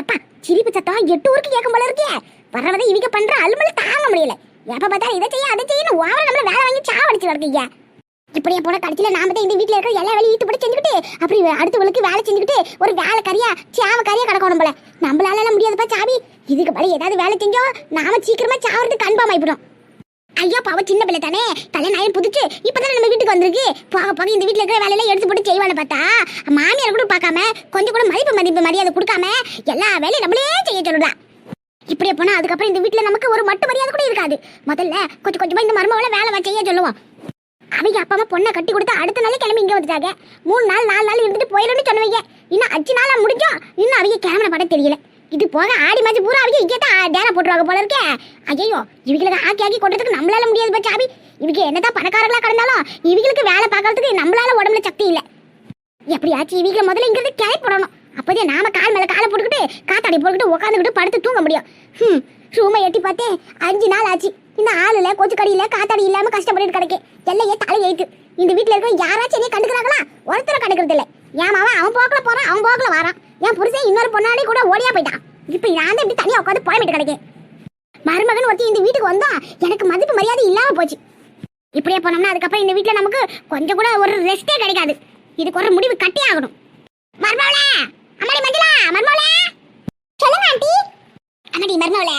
எப்பா சிரிப்பு சத்தம் 8 ஊருக்கு கேட்கும் போல இருக்கே. வர்றவதை இவங்க பண்ற அலுமல தாங்க முடியல. எப்ப பார்த்தா இதை செய்ய அதை செய்யணும் ஓவர நம்மள வேலை வாங்கி சாவடிச்சு இருக்கீங்க. இப்படியே போன கடைசியில நாம தான் இந்த வீட்டுல இருக்க எல்லா வேலையும் ஈட்டு போட்டு செஞ்சுக்கிட்டு அப்படி அடுத்தவங்களுக்கு வேலை செஞ்சுக்கிட்டு ஒரு வேலை கறியா சாவ கறியா கிடக்கணும் போல. நம்மளால எல்லாம் முடியாதுப்பா சாவி. இதுக்கு படி ஏதாவது வேலை செஞ்சோம் நாம சீக்கிரமா சாவறது கன்ஃபார்ம் ஆயிடும். ஐயா பாவ சின்ன பிள்ளை தானே கல்யாணம் புதுச்சு இப்பதானே நம்ம வீட்டுக்கு வந்திருக்கு. போக போக இந்த வீட்டுல இருக்கிற வேலையில எடுத்து போட்டு செய்வான்னு பார்த்தா மாமியார் கூட பார்க்காம கொஞ்சம் கூட மதிப்பு மரியாதை கொடுக்காம எல்லா வேலையும் நம்மளே செய்ய சொல்லுடா. இப்படியே போனா அதுக்கப்புறம் இந்த வீட்டுல நமக்கு ஒரு மட்டு மரியாதை கூட இருக்காது. முதல்ல கொஞ்சம் கொஞ்சமா இந்த மருமகளை வேலை செய்ய சொல்லுவோம். அவங்க அப்பா அம்மா பொண்ணை கட்டி கொடுத்து அடுத்த நாள் கிளம்பி இங்க வந்துட்டாங்க. 3 நாள் 4 நாள் இருந்துட்டு போயிடும்னு சொன்னவங்க. இன்னும் 5 நாளா முடிஞ்சோம் இன்னும் அவங்க கிளம்பின படம் தெரியல. இது போக ஆடி மாசி பூரா அவங்க இங்கேதான் டேரா போட்டுருவாங்க போல இருக்கே. ஐயோ இவங்களுக்கு ஆக்கி கொண்டதுக்கு நம்மளால முடியாது சாபி. இவங்க என்னதான் பணக்காரங்களா கிடந்தாலும் இவங்களுக்கு வேலை பார்க்கறதுக்கு நம்மளால உடம்புல சக்தி இல்லை. எப்படியாச்சும் இவங்களை முதல்ல இங்கிருந்து கிளை போடணும். அப்போதே நாம கால் மேல காலை போட்டுக்கிட்டு காத்தாடி போட்டுக்கிட்டு உட்காந்துக்கிட்டு படுத்து தூங்க முடியும். ரூமை எட்டி பார்த்தேன் 5 நாள் ஆச்சு. இந்த ஆளுல கொச்சு கடியில காத்தாடி இல்லாம கஷ்டப்பட்டு கிடக்கு. எல்லையே தலை எழுத்து. இந்த வீட்டுல இருக்க யாராச்சும் என்னைய கண்டுக்கிறாங்களா? ஒருத்தர கண்டுக்கிறது இல்லை. ஏன் மாவன் அவன் போக்கல போறான் அவன் போக்கல வரான். என் புருஷன் இன்னொரு பொண்ணாடி கூட ஓடியா போயிட்டான். இப்ப நான் இப்படி தனியா உட்காந்து புலம்பிட்டு கிடைக்கேன். மருமகன் ஒருத்தி இந்த வீட்டுக்கு வந்தா எனக்கு மதிப்பு மரியாதை இல்லாம போச்சு. இப்படியே போனோம்னா அதுக்கப்புறம் இந்த வீட்டுல நமக்கு கொஞ்சம் கூட ஒரு ரெஸ்டே கிடைக்காது. இதுக்கு ஒரு முடிவு கட்டி ஆகணும். மருமகளே அம்மாடி மஞ்சளா மருமகளே சொல்லுங்க ஆண்டி. அம்மாடி மருமகளே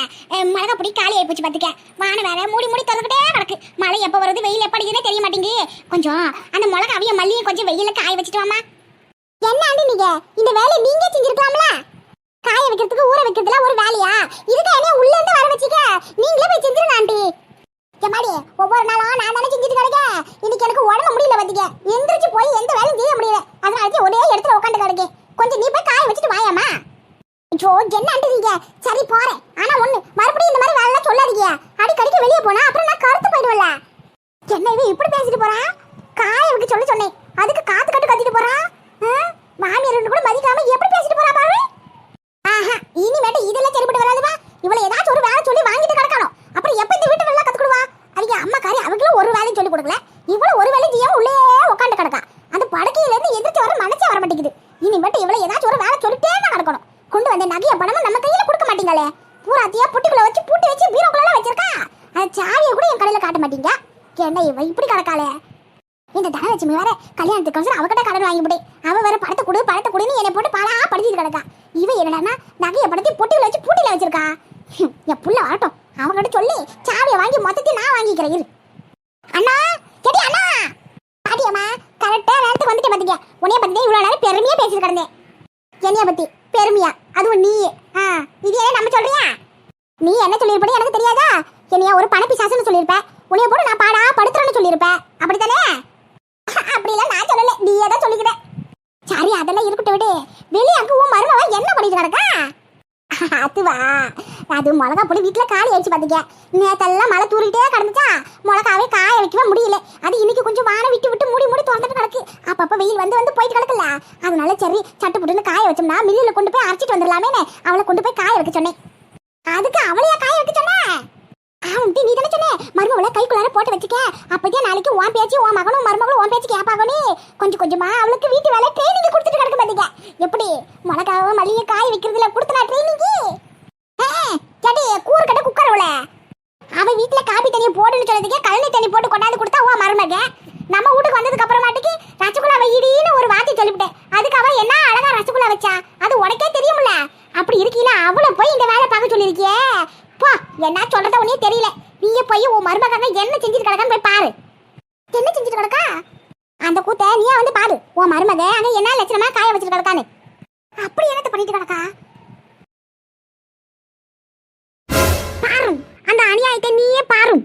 மிளகா பொடி காலி ஆகி போச்சு பார்த்துக்க. வான வேற மூடி திறந்துக்கிட்டே கிடக்கு. மழை எப்போ வருது வெயில் எப்போ அடிக்குதுன்னு தெரிய மாட்டேங்குது. கொஞ்சம் அந்த மிளகாவிய மல்லியை கொஞ்சம் வெயில காய வச்சுட்டு வாமா. என்ன ஆண்டி நீங்க இந்த வேலையை நீங்க செஞ்சிருக்கலாம்ல? காய வைக்கிறதுக்கு ஊற வைக்கிறதுல ஒரு வேலையா? இதுக்கு என்ன உள்ள இருந்து வர வச்சிக்க நீங்களே போய் செஞ்சிருங்க ஆண்டி. எம்மாடி ஒவ்வொரு நாளும் நான் தானே செஞ்சுட்டு கிடக்கேன். இன்னைக்கு எனக்கு உடம்பு முடியல பார்த்துக்க. எந்திரிச்சு போய் எந்த வேலையும் செய்ய முடியல. அதனால ஒரே இடத்துல உட்காந்து கிடக்கேன். கொஞ்சம் நீ போய் காய வச்சுட்டு வாயாமா. ஜோ என்ன ஆண்டி நீங்க? சரி போறேன். ஆனா ஒண்ணு மறுபடியும் இந்த மாதிரி வேலை சொல்லாதீங்க. அடிக்கடிக்கு வெளியே போனா அப்புறம் நான் கருத்து போயிடுவேன்ல. என்ன இவன் இப்படி பேசிட்டு போறான்? காய வைக்க சொல்ல சொன்னேன் அதுக்கு காத்து கத்திட்டு போறான். மாமியார் கூட மதிக்காம எப்படி பேசிட்டு போறா பாரு. இனிமேட்டு இதெல்லாம் சரிப்பட்டு வராதுவா. இவளை ஏதாச்சும் ஒரு வேலை சொல்லி வாங்கிட்டு கிடக்கணும். அப்புறம் எப்ப இந்த வீட்டு வேலை கத்துக்கிடுவா? அவங்க அம்மா காரி அவங்களும் ஒரு வேலையும் சொல்லி கொடுக்கல. இவ்வளவு ஒரு வேலையும் செய்யாம உள்ளே உட்காந்து கிடக்கா. அந்த படுக்கையில இருந்து எந்திரிச்சு வர மனசே வர மாட்டேங்குது. இனிமேட்டு இவளை ஏதாச்சும் ஒரு வேலை சொல்லிட்டே தான் கிடக்கணும். கொண்டு வந்த நகைய பணமும் நம்ம கையில கொடுக்க மாட்டீங்களே. பூராத்தியா புட்டிக்குள்ள வச்சு பூட்டி வச்சு பீரோக்குள்ள வச்சிருக்கா. அந்த சாவியை கூட என் கடையில காட்ட மாட்டீங்க. என்ன இவ இப்படி கிடக்காளே? இந்த தனலட்சுமி வேற கல்யாணத்துக்கு வந்து அவகிட்ட கடன் வாங்கிவிடு. அவ வேற படத்தை கொடுன்னு என்னை போட்டு பாலா படிச்சுட்டு கிடக்கா. இவ என்னடான்னா நகையை படத்தி பொட்டிக்குள்ள வச்சு பூட்டில வச்சிருக்கா. என் புள்ள ஆட்டம் அவங்ககிட்ட சொல்லி சாவியை வாங்கி மொத்தத்தையும் நான் வாங்கிக்கிறேன். அண்ணா கேட்டி அண்ணா பாட்டியம்மா கரெக்டா நேரத்துக்கு வந்துட்டு பாத்தீங்க. உன்னைய பத்தி இவ்வளவு நேரம் பெருமையா பேசிட்டு கிடந்தேன். என்னைய பத்தி பெருமையா? அதுவும் நீ இது என்ன நம்ம சொல்றியா? நீ என்ன சொல்லிருப்படி எனக்கு தெரியாதா? என்னைய ஒரு பணப்பிசாசுன்னு சொல்லிருப்ப. உன்னைய போட்டு நான் பாடா படுத்துறேன்னு சொல்லிருப்ப. அப்படித்தானே? அப்படிலாம் நான் சொல்லல நீயே தான் சொல்லிக்கிற. சரி அதெல்லாம் இருக்கட்டும் விடு. வெளியே அங்க உன் மருமவ என்ன பண்ணிட்டு கிடக்கா? அதுவா அது மிளகா பொடி வீட்டுல காலி ஆயிடுச்சு பாத்துக்க. நேத்தெல்லாம் மழை தூரிட்டே கிடந்துச்சா மிளகாவே காய வைக்கவே முடியல. அது இன்னைக்கு கொஞ்சம் வானம் விட்டு மூடி திறந்துட்டு கிடக்கு. அப்பப்ப வெயில் வந்து போயிட்டு கிடக்குல்ல. அதனால சரி சட்டு புட்டுன்னு காய வச்சோம்னா மில்லில கொண்டு போய் அரைச்சிட்டு வந்துடலாமேன்னு அவளை கொண்டு போய் காய வைக்க சொன்னேன். அதுக்கு அவளையா காய வைக்க சொன்ன? நீ தானே சொன்ன மருமகளை கைக்குள்ளார போட்டு வச்சுக்க. அப்பதே நாளைக்கு உன் பேச்சு உன் மகனும் மருமகளும் உன் பேச்சு கேட்பாங்கன்னு கொஞ்சம் கொஞ்சமா அவளுக்கு வீட்டு வேலை ட்ரைனிங் கொடுத்துட்டு கிடக்கு பாத்தீங்க. எப்படி மிளகாவ மல்லிகை காய வைக்கிறதுல கொடுத்தனா ட்ரைனிங்கு? கேட்டி கூறு கட்ட குக்கரவுல அவ வீட்டுல காபி தண்ணியை போடுன்னு சொன்னதுக்கே கழனி தண்ணி போட்டு கொண்டாந்து கொடுத்தா உன் மருமக. நம்ம வீட்டுக்கு வந்ததுக்கு அப்புறமாட்டிக்கு ரசகுல்லா வையிடின்னு ஒரு வார்த்தை சொல்லிவிட்டேன். அதுக்கு அவ என்ன அழகா ரசகுல்லா வச்சா அது உனக்கே தெரியும்ல. அப்படி இருக்கீல அவளை போய் இந்த வேலை பார்க்க சொல்லியிருக்கியே. போ என்ன சொல்றத உனே தெரியல. நீயே போய் உன் மருமகாக என்ன செஞ்சுட்டு கிடக்கான்னு போய் பாரு. என்ன செஞ்சுட்டு கிடக்கா அந்த கூத்த நீயே வந்து பாரு. உன் மருமக அங்க என்ன லட்சணமா காய வச்சுட்டு கிடக்கான்னு. அப்படி என்னத்த பண்ணிட்டு கிடக்கா பாரு. அந்த அநியாயத்தை நீயே பாரு.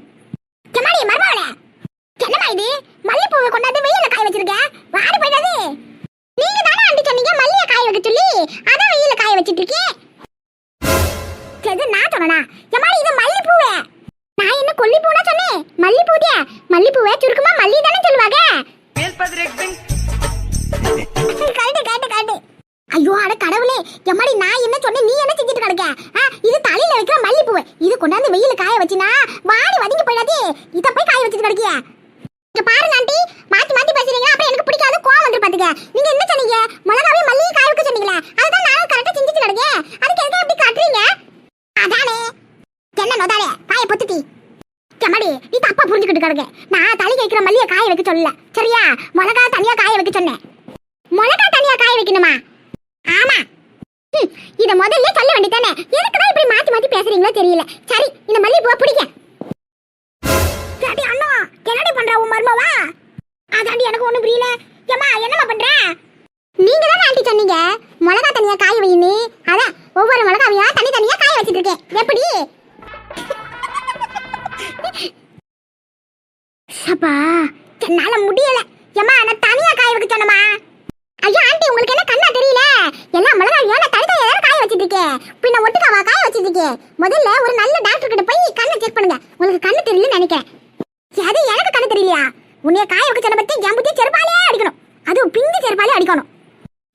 எம்மாடி மருமகளே என்னமா இது? மல்லிப்பூவை கொண்டாந்து வெயில காய வச்சிருக்க. வாடி போயிடாது. நீங்க தானே ஆண்டி சொன்னீங்க மல்லியை காய வைக்க சொல்லி. அதான் வெயில காய வச்சிட்டு இருக்கேன். நான் சொன்னா எம்மாடி இது மல்லிப்பூவே. நான் என்ன கொல்லிப்பூனா சொன்னேன்? மல்லிப்பூதே. மல்லிப்பூவே சுருக்கமா மல்லி தானே சொல்லுவாங்க. ஐயோ அட கடவுளே. எம்மாடி நான் என்ன சொன்னேன் நீ என்ன செஞ்சுட்டு கிடக்க? இது தலையில வைக்கிற மல்லிப்பூவை. இது கொண்டாந்து வெயில காய வச்சினா வாடி வதங்கி போயிடாதே. இத போய் காய வச்சிட்டு கிடக்கியா? இங்க பாருங்க ஆண்டி மாத்தி பேசுறீங்க. அப்புறம் எனக்கு பிடிக்காத கோவம் வந்து பாத்துக்க. கிடக்க. நீங்க என்ன சொன்னீங்க? மிளகாவையும் மல்லியும் காய வைக்க சொன்னீங்களா? அதுதான் நானும் கரெக்டா செஞ்சுட்டு கிடக்க. அதுக்கு எதுக்கு இப்படி காட்டுறீங்க? அதானே என்ன நோதானே காய பொத்துட்டி கமாடி நீ தப்பா புரிஞ்சுக்கிட்டு கிடக்க. நான் தலை கேட்கிற மல்லியை காய வைக்க சொல்லல சரியா? மிளகா தனியா காய வைக்க சொன்னேன். மிளகா தனியா காய வைக்கணுமா? ஆமா. இத முதல்ல சொல்ல வேண்டியதானே. எதுக்குதான் இப்படி மாத்தி மாத்தி பேசுறீங்களோ தெரியல. சரி இந்த மல்லி பூ பிடிக்க. அண்ணா என்னடி பண்ற உன் மர்மவா? அதாண்டி எனக்கு ஒண்ணும் புரியல. ஏமா என்னமா பண்ற? நீங்க தானே ஆண்டி சொன்னீங்க மிளகா தனியா காய வைன்னு. அதான் ஒவ்வொரு மிளகாவையா தனி தனியா காய வச்சிட்டு இருக்கேன். எப்படி? அப்பா என்னால முடியல. ஏமா நான் தனியா காய வைக்க சொன்னமா? ஐயோ ஆண்டி உங்களுக்கு என்ன கண்ணா தெரியல? எல்லா மிளகாவையும் நான் தனித்தனியா காய வச்சிட்டு இருக்கேன். பின்ன ஒட்டுக்காவா காய வச்சிட்டு இருக்கேன். முதல்ல ஒரு நல்ல டாக்டர் கிட்ட போய் கண்ணை செக் பண்ணுங்க. உங்களுக்கு கண்ணு தெரியலன்னு நினைக்கிறேன். அது எனக்கு கண்ணு தெரியலையா? உன்னைய காய வைக்க சொன்ன பத்தி ஜம்புத்தி செருப்பாலே அடிக்கணும். அதுவும் பிஞ்சு செருப்பாலே அடிக்கணும்.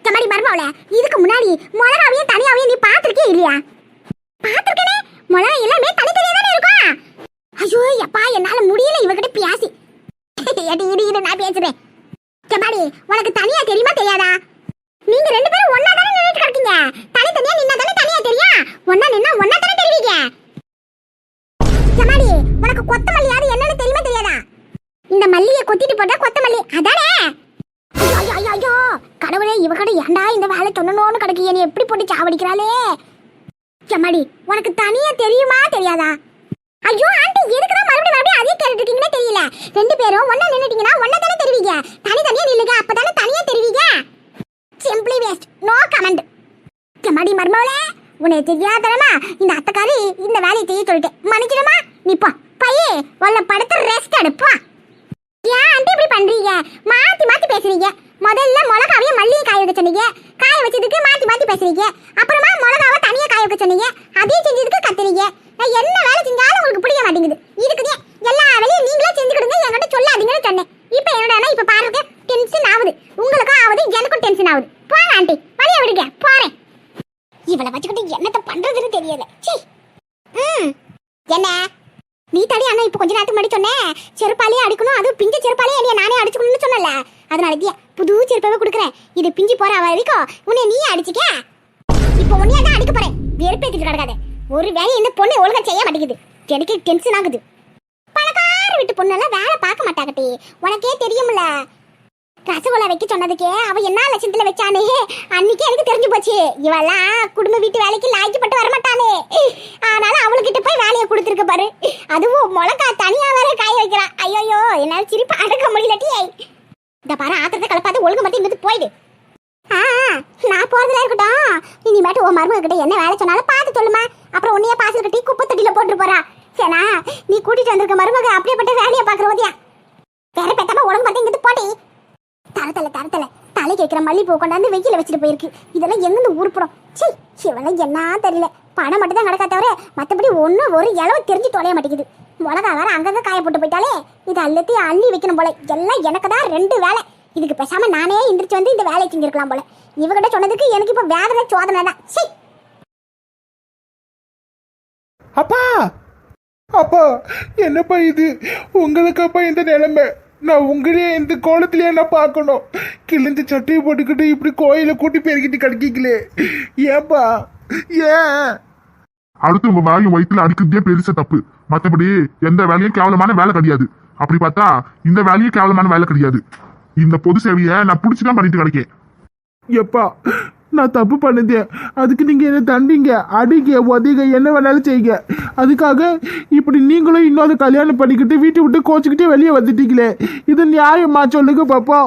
மாதிரி மர்மாவல இதுக்கு முன்னாடி மிளகாவையும் தனியாவையும் நீ பாத்திருக்கே இல்லையா? பாத்திருக்கனே. மிளகா எல்லாமே தனித்தனியா தானே இருக்கும். ஐயோ அப்பா என்னால முடியல இவகிட்ட பேசி. இது நான் பேசுறேன். கமாடி உனக்கு தனியா தெரியுமா தெரியாதா? நீங்க ரெண்டு பேரும் ஒண்ணா தானே நின்னுட்டு இருக்கீங்க. தனித்தனியா நின்னா தானே தனியா தெரியும். ஒண்ணா நின்னா ஒண்ணா தானே தெரிவீங்க. கமாடி உனக்கு கொத்தமல்லி யாரு என்னன்னு தெரியுமா தெரியாதா? இந்த மல்லியை கொத்திட்டு போட்டா கொத்தமல்லி அதானே? ஐயோ ஐயோ ஐயோ கடவுளே இவகட ஏன்டா இந்த வேலை சொன்னனோன்னு கிடக்கு. நீ எப்படி போட்டு சாவடிக்கிறாளே. கமாடி உனக்கு தனியா தெரியுமா தெரியாதா? ஐயோ ஆண்டி எதுக்குதான் மறுபடியும் அதே கேட்டுட்டு இருக்கீங்களே தெரியல. ரெண்டு பேரும் ஒண்ணா நின்னுட்டீங்கன்னா ஒண்ணா தானே தெரிவீங்க. தனித்தனியா நில்லுங்க அப்பதானே தனியா தெரிவீங்க. Simply waste no comment. கமாடி மர்மவளே உன்னை தெரியாதனமா இந்த அத்தக்காரி இந்த வேலையை செய்ய சொல்லிட்டேன். மன்னிச்சிடுமா? நிப்பா பையே உள்ள படுத்து ரெஸ்ட் எடுப்பா. ஏன் ஆண்டி இப்படி பண்றீங்க? மாத்தி மாத்தி பேசுறீங்க. முதல்ல மிளகாவையும் மல்லியும் காய வைக்க சொன்னீங்க. காய வச்சதுக்கு மாத்தி மாத்தி பேசுறீங்க. அப்புறமா மிளகாவை தனியா காய வைக்க சொன்னீங்க. அதையும் செஞ்சதுக்கு கத்துறீங்க. நான் என்ன வேலை செஞ்சாலும் உங்களுக்கு பிடிக்க மாட்டேங்குது. இதுக்குதே எல்லா வேலையும் நீங்களே செஞ்சுக்கிடுங்க என்கிட்ட சொல்லாதீங்கன்னு சொன்னேன். இப்ப என்னடா இப்ப பாருங்க டென்ஷன் ஆகுது. உங்களுக்கும் ஆகுது எனக்கும் டென்ஷன் ஆகுது. போங்க ஆண்டி வழிய விடுங்க போறேன். இவளை வச்சுக்கிட்டு என்னத்த பண்றதுன்னு தெரியல. என்ன நீ தடி அண்ணா இப்ப கொஞ்ச நேரத்துக்கு முன்னாடி சொன்னேன் செருப்பாலே அடிக்கணும். அதுவும் பிஞ்சு செருப்பாலே என்னைய நானே அடிச்சுக்கணும்னு சொன்னல. அதனால புது செருப்பாவே கொடுக்குறேன். இது பிஞ்சு போற வரைக்கும் உன்னை நீயே அடிச்சுக்க. இப்ப உன்னையா தான் அடிக்க போறேன். வெறுப்பேத்திட்டு கிடக்காத. ஒரு வேலையை இந்த பொண்ணு ஒழுங்கா செய்ய மாட்டேங்குது. எனக்கு டென்ஷன் ஆகுது. பணக்கார வீட்டு பொண்ணெல்லாம் வேலை பார்க்க மாட்டாங்கட்டி. உனக்கே தெரியும்ல ரசகுல்லா வைக்க சொன்னதுக்கே அவ என்ன லட்சத்துல வச்சானே அன்னைக்கு எனக்கு தெரிஞ்சு போச்சு. இவெல்லாம் குடும்ப வீட்டு வேலைக்கு லாய்க்கப்பட்டு வரமாட்டானே. ஆனாலும் அவளுக்கிட்ட போய் வேலையை கொடுத்துருக்க பாரு. அதுவும் மிளகா தனியா வேற காய வைக்கிறா. ஐயோ என்னால சிரிப்பு அடக்க முடியலட்டி. இந்த பாரு ஆத்திரத்தை கலப்பாத ஒழுங்கு மட்டும் இங்கிட்டு போயிடு. நான் போறதுல இருக்கட்டும். இனிமேட்டு உன் மருமக கிட்ட என்ன வேலை சொன்னாலும் பார்த்து சொல்லுமா. அப்புறம் உன்னைய பாசல் கட்டி குப்பை தொட்டில போட்டு போறா. சரினா நீ கூட்டிட்டு வந்திருக்க மருமக அப்படியேப்பட்ட வேலையை பாக்குற போதியா வேற பெத்தாம ஒழுங்கு மட்டும் இங்கிட்டு போட்டி. தரத்தல தலை கேட்கிற மல்லிப்பூ கொண்டாந்து வெயில வச்சுட்டு போயிருக்கு. இதெல்லாம் எங்கிருந்து ஊருப்புறோம். சி இவளை என்ன தெரியல. பணம் மட்டும் தான் நடக்கா தவிர மற்றபடி ஒன்றும் ஒரு இளவு தெரிஞ்சு தொலைய மாட்டேங்குது. மிளகா வேற அங்கங்க காய போட்டு போயிட்டாலே இது எல்லாத்தையும் அள்ளி வைக்கணும் போல. எல்லாம் எனக்கு தான் ரெண்டு வேலை. இதுக்கு பேசாம நானே எந்திரிச்சு வந்து இந்த வேலையை செஞ்சிருக்கலாம் போல. இவகிட்ட சொன்னதுக்கு எனக்கு இப்ப வேதனை சோதனை தான். சரி அப்பா அப்பா என்னப்பா இது உங்களுக்கு? அப்பா இந்த நிலைமை நான் உங்களே இந்த கோலத்திலேயே நான் பார்க்கணும். கிழிஞ்ச சட்டையை போட்டுக்கிட்டு இப்படி கோயிலை கூட்டி பெருக்கிட்டு கிடைக்கலே ஏப்பா? ஏன் அடுத்து உங்க வாயும் வயிற்றுல அடிக்கிறதே பெருச தப்பு. மற்றபடி எந்த வேலையும் கேவலமான வேலை கிடையாது. அப்படி பார்த்தா இந்த வேலையும் கேவலமான வேலை கிடையாது. இந்த பொது சேவையை நான் பிடிச்சிதான் பண்ணிட்டு கிடைக்கேன். எப்பா நான் தப்பு பண்ணுதேன். அதுக்கு நீங்க என்ன தண்டிங்க, அடிங்க, உதவிங்க, என்ன வேணாலும் செய்யுங்க. அதுக்காக இப்படி நீங்களும் இன்னொரு கல்யாணம் பண்ணிக்கிட்டு வீட்டை விட்டு கோச்சிக்கிட்டே வெளியே வந்துட்டீங்களே, இது நியாயமா சொல்லுங்க பாப்பா?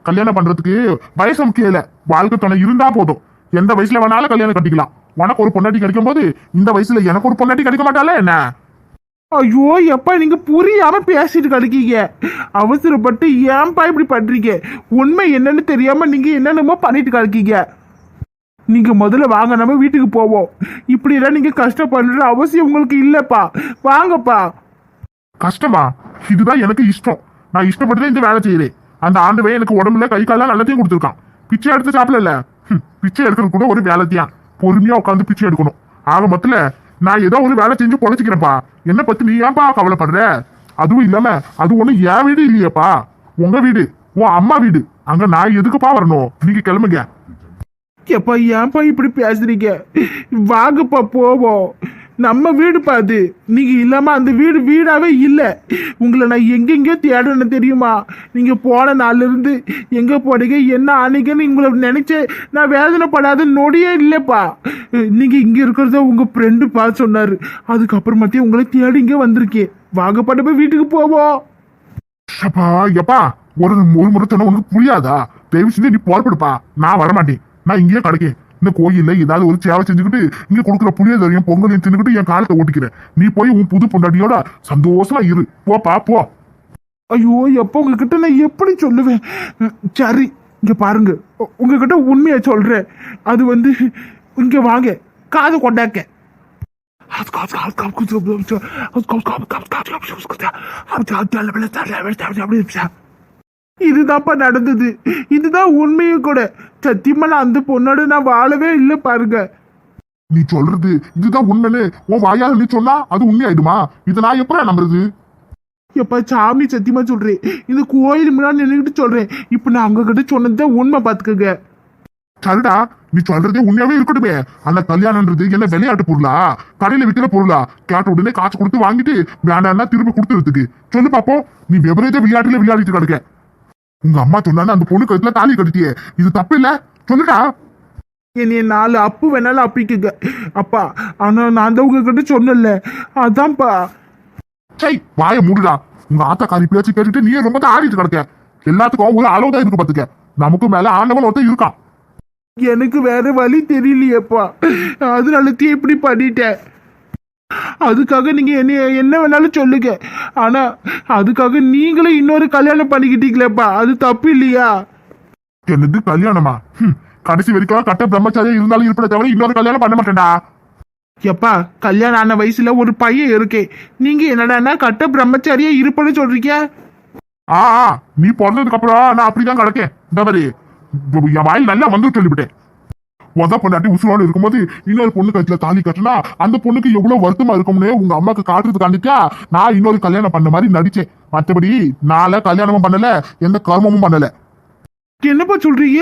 கல்யாணம் பண்றதுக்கு வயசு முக்கியம் இல்ல, வாழ்க்கை துணை இருந்தா போதும். எந்த வயசுல வேணாலும் கல்யாணம் கட்டிக்கலாம். உனக்கு ஒரு பொண்டாட்டி கிடைக்கும் போது இந்த வயசுல எனக்கு ஒரு பொண்டாட்டி கிடைக்க மாட்டாளே என்ன? ஐயோ எப்பா நீங்க புரியாம பேசிட்டு கிடைக்கீங்க. அவசரப்பட்டு ஏன்பா இப்படி பண்றீங்க? உண்மை என்னன்னு தெரியாம நீங்க என்னென்னமோ பண்ணிட்டு கிடைக்கீங்க. நீங்க முதல்ல வாங்க, நம்ம வீட்டுக்கு போவோம். இப்படி எல்லாம் நீங்க கஷ்டப்படுற அவசியம் உங்களுக்கு இல்லப்பா. வாங்கப்பா. கஷ்டமா? இதுதான் எனக்கு இஷ்டம். நான் இஷ்டப்பட்டுதான் இந்த வேலை செய்யறேன். அந்த ஆண்டவே எனக்கு உடம்புல கை காலம் நல்லத்தையும் கொடுத்துருக்கான். பிச்சை எடுத்து சாப்பிடல. பிச்சை எடுக்கிறது கூட ஒரு வேலைத்தியான். பொறுமையா உட்காந்து பிச்சை எடுக்கணும். ஆக மொத்தல நான் ஏதோ ஒரு வேலை செஞ்சு பொழைச்சிக்கிறேன்ப்பா. என்ன பத்தி நீ ஏன்பா கவலைப்படுற? அதுவும் இல்லாம அது ஒண்ணு என் வீடு இல்லையப்பா, உங்க வீடு. உன் அம்மா வீடு. அங்க நான் எதுக்குப்பா வரணும்? நீங்க கிளம்புங்க. எப்பா ஏன்பா இப்படி பேசுறீங்க? வாங்கப்பா போவோம். நம்ம வீடுப்பா அது. நீங்க இல்லாம அந்த வீடு வீடாவே இல்லை. உங்களை நான் எங்கெங்கயோ தேடணும் தெரியுமா? நீங்க போன நாள்ல இருந்து எங்க போனீங்க என்ன ஆனீங்கன்னு உங்களை நினைச்சு நான் வேதனைப்படாத நொடியே இல்லைப்பா. நீங்க இங்க இருக்கிறத உங்க ஃப்ரெண்டு பார்த்து சொன்னாரு. அதுக்கப்புறமாத்தையும் உங்களை தேடி இங்க வந்திருக்கேன். வாங்கப்பா நம்ம வீட்டுக்கு போவோம். அப்பா எப்பா ஒரு முறை சொன்ன உனக்கு புரியாதா? தயவு செஞ்சு நீ புறப்படுப்பா. நான் வரமாட்டேன். நான் இங்கேயே கிடைக்கேன். இந்த கோயில்ல ஏதாவது ஒரு சேவை செஞ்சுக்கிட்டு இங்க கொடுக்குற புளியோதரையும் பொங்கலையும் தின்னுக்கிட்டு என் காலத்தை ஓட்டிக்கிறேன். நீ போய் உன் புது பொண்டாட்டியோட சந்தோஷமா இரு. போப்பா போ. ஐயோ எப்போ உங்ககிட்ட நான் எப்படி சொல்லுவேன்? சரி இங்க பாருங்க, உங்ககிட்ட உண்மையை சொல்றேன். அது வந்து இங்க வாங்க, காது கொண்டாக்க. இதுதான்ப்பா நடந்தது. இதுதான் உண்மையும் கூட. சத்தியமா நான் அந்த பொண்ணோட நான் வாழவே இல்லை பாருங்க. நீ சொல்றது இதுதான் உண்மைன்னு உன் வாயால நீ சொன்னா அது உண்மையாயிடுமா? இதை நான் எப்படா நம்புறது? எப்பா சாமி சத்தியமா சொல்றேன். இந்த கோயில் முன்னாடி நின்றுட்டு சொல்றேன். இப்ப நான் உங்ககிட்ட சொன்னதுதான் உண்மை பாத்துக்கங்க. சரிடா, நீ சொல்றதே உண்மையாவே இருக்கட்டுமே. அந்த கல்யாணம்ன்றது என்ன விளையாட்டு பொருளா? கடையில விற்கிற பொருளா? கேட்ட உடனே காசு கொடுத்து வாங்கிட்டு வேண்டாம்னா திரும்ப கொடுத்துறதுக்கு சொல்லு பாப்போம். நீ விபரீத விளையாட்டுல விளையாடிட்டு கிடக்க. உங்க அம்மா சொன்னாலும் அந்த பொண்ணு கழுத்துல தாலி கட்டிட்டியே, இது தப்பு இல்ல? சொல்லுடா. என்னைய 4 அப்பு வேணாலும் அப்பிக்குங்க அப்பா. ஆனா நான் தான் உங்ககிட்ட சொன்னல, அதான்ப்பா. சை வாய மூடுடா. உங்க ஆத்தாக்காரி பேச்சு கேட்டுட்டு நீ ரொம்ப தான் ஆடிட்டு கிடக்க. எல்லாத்துக்கும் ஒரு அளவுதான் இருக்கு பாத்துக்க. நமக்கு மேல ஆண்டவன் ஒருத்தன் இருக்கான். எனக்கு வேற வழி தெரியலையேப்பா. அதனாலத்தையும் இப்படி பண்ணிட்டேன். அதுக்காக நீங்க என்ன வேணாலும் சொல்லுங்க. ஆனா அதுக்காக நீங்களும் இன்னொரு கல்யாணம் பண்ணிக்கிட்டீங்களேப்பா, அது தப்பு இல்லையா? என்னது கல்யாணமா? கடைசி வரைக்கும் கட்ட பிரம்மச்சாரியா இருந்தாலும் இருப்பதை தவிர இன்னொரு கல்யாணம் பண்ண மாட்டேன்டா. எப்பா கல்யாணம் ஆன வயசுல ஒரு பையன் இருக்கே, நீங்க என்னடான்னா கட்ட பிரம்மச்சாரியா இருப்பேன்னு சொல்றீங்க? ஆ நீ பிறந்ததுக்கு அப்புறம் நான் அப்படிதான் கிடக்கேன். இந்த மாதிரி என் வாயில் நல்லா வந்து சொல்லிவிட்டேன். உத பொண்டாட்டி உசுரோடு இருக்கும்போது இன்னொரு பொண்ணு கழுத்துல தாலி கட்டினா அந்த பொண்ணுக்கு எவ்வளவு வருத்தமா இருக்கும்னு உங்க அம்மாக்கு காட்டுறது காண்டிக்கா நான் இன்னொரு கல்யாணம் பண்ண மாதிரி நடிச்சேன். மற்றபடி நாள கல்யாணமும் பண்ணல, எந்த கர்மமும் பண்ணல. என்னப்பா சொல்றீங்க?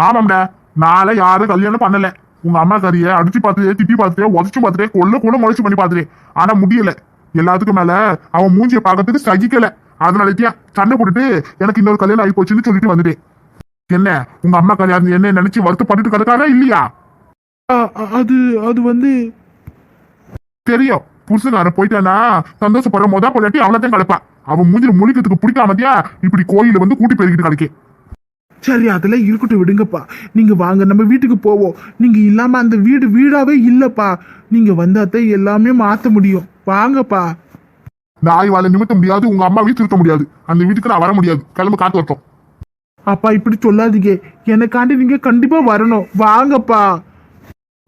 ஆமாம்டா, நாளை யாரும் கல்யாணம் பண்ணல. உங்க அம்மா கறிய அடிச்சு பார்த்துட்டே, திட்டி பார்த்துட்டே, உதச்சு பார்த்துட்டே, கொள்ள கூட முயற்சி பண்ணி பார்த்துட்டேன். ஆனா முடியல. எல்லாத்துக்கும் மேல அவன் மூஞ்சியை பார்க்கறதுக்கு சகிக்கல. அதனாலத்தியா சண்டை போட்டுட்டு எனக்கு இன்னொரு கல்யாணம் ஆகி போச்சுன்னு சொல்லிட்டு வந்துட்டேன். என்ன உங்க அம்மா கல்யாணம் என்ன நினைச்சு வருத்தப்பட்டுட்டு கிடக்காரா இல்லையா? அது அது வந்து தெரியும். புருஷனாரன் போயிட்டானா சந்தோஷப்படுற மொதல் பொண்டாட்டி அவளத்தையும் கிடப்பா. அவன் மூஞ்சில முழிக்கிறதுக்கு பிடிக்காமத்தியா இப்படி கோயில வந்து கூட்டி பெருக்கிட்டு கிடைக்கேன். சரி அதெல்லாம் இருக்கட்டும் விடுங்கப்பா. நீங்க வாங்க நம்ம வீட்டுக்கு போவோம். நீங்க இல்லாம அந்த வீடு வீடாவே இல்லப்பா. நீங்க வந்தாதான் எல்லாமே மாத்த முடியும். வாங்கப்பா. நாய் வாழ நிமித்த முடியாது, உங்க அம்மா வீட்டு இருக்க முடியாது. அந்த வீட்டுக்கு நான் வர முடியாது. கிளம்பு, காத்து வரட்டும். அப்பா இப்படி சொல்லாதீங்க. எனக்காண்டி நீங்க கண்டிப்பா வரணும். வாங்கப்பா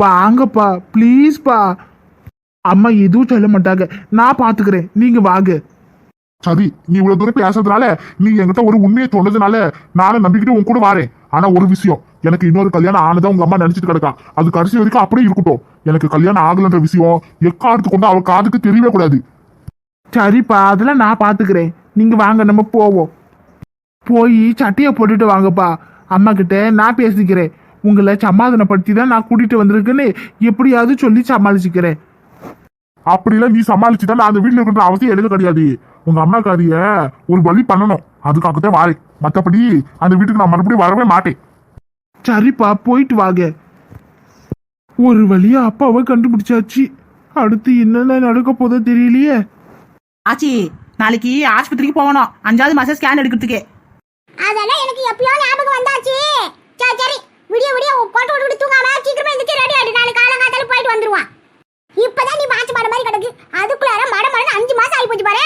வாங்கப்பா ப்ளீஸ்ப்பா. அம்மா எதுவும் சொல்ல மாட்டாங்க, நான் பாத்துக்கிறேன். நீங்க வாங்க. சரி, நீ இவ்வளவு தூரம் பேசுறதுனால, நீ என்கிட்ட ஒரு உண்மையை சொன்னதுனால நானும் நம்பிக்கிட்டு உன் கூட வாரேன். ஆனா ஒரு விஷயம், எனக்கு இன்னொரு கல்யாணம் ஆனதான் உங்க அம்மா நினைச்சிட்டு கிடக்கா. அது கடைசி வரைக்கும் அப்படியே இருக்கட்டும். எனக்கு கல்யாணம் ஆகலன்ற விஷயம் எக்காலத்து கொண்டு அவள் காதுக்கு தெரியவே கூடாது. சரிப்பா, அதெல்லாம் நான் பாத்துக்கிறேன். நீங்க வாங்க நம்ம போவோம். போய் சட்டையை போட்டுட்டு வாங்கப்பா. அம்மா கிட்ட நான் பேசிக்கிறேன். உங்களை சமாதானப்படுத்தி தான் நான் கூட்டிட்டு வந்திருக்கேன்னு எப்படியாவது சொல்லி சமாளிச்சுக்கிறேன். அப்படிலாம் நீ சமாளிச்சுதான் நான் அந்த வீட்டுல இருக்கிற அவசியம் எனக்கு கிடையாது. உங்க அம்மா காரிய ஒரு வழி பண்ணணும், அதுக்காகத்தான் வாரேன். மற்றபடி அந்த வீட்டுக்கு நான் மறுபடியும் வரவே மாட்டேன். சரிப்பா, போயிட்டு வாங்க. ஒரு வழியா அப்பாவை கண்டுபிடிச்சாச்சு. அடுத்து என்னென்ன நடக்க போதோ தெரியலையே. ஆச்சி, நாளைக்கு ஆஸ்பத்திரிக்கு போகணும். 5வது மாசம் ஸ்கேன் எடுக்கிறதுக்கு. அதெல்லாம் எனக்கு எப்பயோ ஞாபகம் வந்தாச்சு. சரி சரி, விடிய விடிய போட்டு விட்டு தூங்காம சீக்கிரமா எந்திரிச்சு ரெடி ஆயிடு. நாளைக்கு காலங்காத்தால போயிட்டு வந்துருவான். இப்பதான் நீ வாட்ச் மாட மாதிரி கிடக்கு. அதுக்குள்ளார மட மடன்னு 5 மாசம் ஆகி போச்சு பாரு.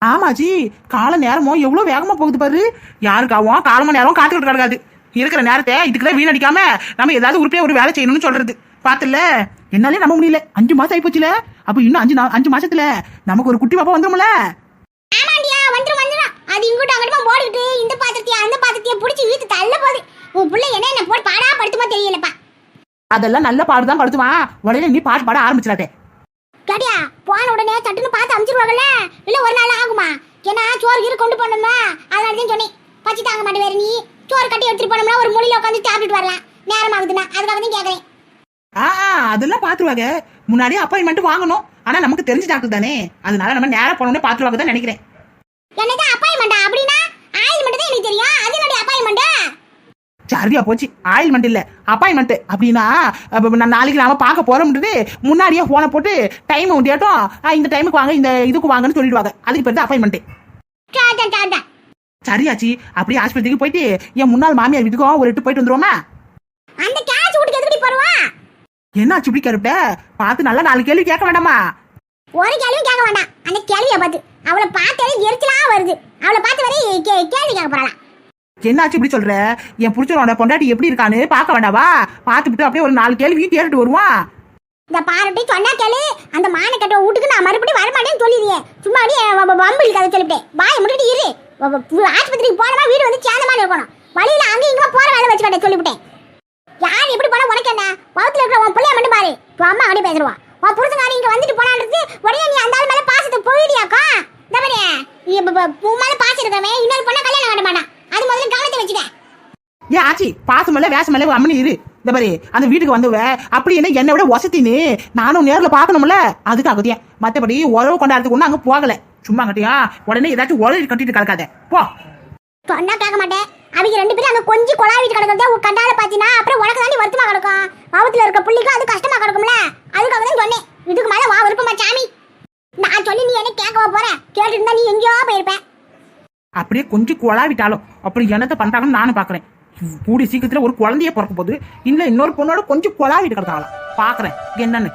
ஆமாச்சி, கால நேரமும் எவ்வளவு வேகமா போகுது பாரு. யாருக்காவும் காலம நேரம் காத்துக்கிட்டு கிடக்காது. இருக்கிற நேரத்தை இதுக்குதான் வீணடிக்காம நம்ம ஏதாவது உருப்படியா ஒரு வேலை செய்யணும்னு சொல்றது. பாத்துல என்னாலே நம்ப முடியல. 5 மாசம் ஆகி போச்சுல. அப்ப இன்னும் 5 மாசத்துல நமக்கு ஒரு குட்டி பாப்பா வந்துரும்ல. ஆமாண்டியா, வந்துரும் வந்துரும். அது இங்கிட்ட அங்கிட்டமா ஓடிட்டு இந்த பாத்திரத்தையும் அந்த பாத்திரத்தையும் புடிச்சு வீட்டு தள்ள போகுது. உன் புள்ள என்ன போட்டு பாடா படுத்துமா தெரியலப்பா. அதெல்லாம் நல்ல பாடுதான் படுத்துவான். உடனே நீ பாட ஆரம்பிச்சிடாதே. கேட்டியா, போன உடனே சட்டுன்னு பார்த்து அமிச்சிருவாங்கல்ல. இல்ல ஒரு நாள் ஆகுமா? ஏன்னா சோறு கீறு கொண்டு போனோம்னா அதனால தான் சொன்னேன். பச்சி தாங்க மாட்டே வேற நீ சோறு கட்டி எடுத்துட்டு போனோம்னா ஒரு மூலையில உட்காந்து சாப்பிட்டுட்டு வரலாம். நேரம் ஆகுதுன்னா அதுக்காக தான் கேக்குறேன். அதெல்லாம் பாத்துருவாங்க. முன்னாடியே அப்பாயின்மெண்ட் வாங்கணும். ஆனா நமக்கு தெரிஞ்ச டாக்டர் தானே, அதனால நம்ம நேரம் போனோம்னே பாத்துருவாங்க தான் நினைக்கிறேன். என்னது அப்பாயின்மெண்டா? அப்படின்னா ஆயில்மெண்ட் தான் எனக்கு தெரியும். அது என்னடி அப்பாயின்மெண்ட்? சரியா போச்சு, ஆயில்மெண்ட் இல்ல அப்பாயின்மெண்ட். அப்படின்னா நான் நாளைக்கு நாம பார்க்க போறோம்ன்றது முன்னாடியே போனை போட்டு டைம் உண்டியாட்டும் இந்த டைமுக்கு வாங்க இந்த இதுக்கு வாங்கன்னு சொல்லிடுவாங்க. அதுக்கு பேர் தான் அப்பாயின்மெண்ட். சரியாச்சு. அப்படியே ஆஸ்பத்திரிக்கு போயிட்டு என் முன்னாள் மாமியார் வீட்டுக்கும் ஒரு எட்டு போயிட்டு வந்துருவோமா? அந்த கேட்ச் வீட்டுக்கு எதுக்கு போறவா? என்னாச்சு இப்படி கருப்பிட்ட? பார்த்து நல்லா 4 கேள்வி கேட்க வேண்டாமா? ஒரு கேள்வியும் கேட்க வேண்டாம். அந்த கேள்வியை பார்த்து அவளை பார்த்தாலே எரிச்சலா வருது. அவளை பார்த்து வரை கேள்வி கேட்க போறலாம். என்னாச்சு இப்படி சொல்ற? என் புருஷனோட பொண்டாட்டி எப்படி இருக்கான்னு பார்க்க வேண்டாவா? பார்த்துட்டு அப்படியே ஒரு 4 கேள்வி கேட்டுட்டு வருவான். இந்த பாருட்டி சொன்னா கேளு. அந்த மானக்கட்ட வீட்டுக்கு நான் மறுபடியும் வரமாட்டேன்னு சொல்லிடுறேன். சும்மா அப்படியே வம்பு கதை சொல்லிவிட்டேன். வாயை முடிட்டு இரு. ஆஸ்பத்திரிக்கு போனமா வீடு வந்து சேந்தமா இருக்கணும். வழியில அங்க இங்க போற வேலை வச்சுக்கிட்டே சொல்லிவிட்டேன். யார் எப்படி போனா உனக்கு என்ன? வகுத்துல இருக்கிற உன் பிள்ளைய மட்டும் பாரு. உன் அம்மா அப்படியே பேசுவா. உன் புருஷங்காரி இங்க வந்துட்டு போனான்றது உடனே நீ அந்த ஆள் மேல பாசத்தை போயிடியாக்கா? இந்த பாரு உன் மேல பாசம் இருக்கிறவன் இன்னொரு பொண்ணை கல்யாணம் பண்ண மாட்டான். அது முதல்ல கவனத்தை வச்சுக்க. ஏன் ஆச்சி பாசமல்ல வேஷமல்ல அம்மனி இரு. இந்த மாதிரி அந்த வீட்டுக்கு வந்துவ அப்படி என்ன என்னை விட வசத்தின்னு நானும் நேர்ல பாக்கணும்ல, அதுக்காகத்தியா. மத்தபடி உறவு கொண்டாடுறதுக்கு ஒண்ணு அங்க போகல. சும்மா கட்டியா உடனே ஏதாச்சும் உறவு கட்டிட்டு கிடக்காத போ. சொன்னா கேட்க மாட்டேன். அவங்க 2 பேரும் அங்க கொஞ்சம் கொலாவிட்டு கிடக்கிறதே கண்டால பாத்தீங்கன்னா அப்புறம் உனக்கு தாண்டி வருத்தமா கிடக்கும். வகுத்துல இருக்க புள்ளிக்கும் அது கஷ்டமா கிடக்கும்ல, அதுக்காக தான் சொன்னேன். இதுக்கு மேல வா விருப்பமா சாமி? நான் சொல்லி நீ என்ன கேட்கவா போற? கேட்டுட்டு இருந்தா நீ எங்கேயோ போயிருப்ப. அப்படியே கொஞ்சம் கொலாவிட்டாலும் அப்படி என்னத்தை பண்றாங்கன்னு நானும் பாக்குறேன். கூடி சீக்கிரத்துல ஒரு குழந்தைய பிறக்க போகுது. இன்னும் இன்னொரு பொண்ணோட கொஞ்சம் கொலாவிட்டு கிடக்காங்களாம். பாக்குறேன் என்னன்னு.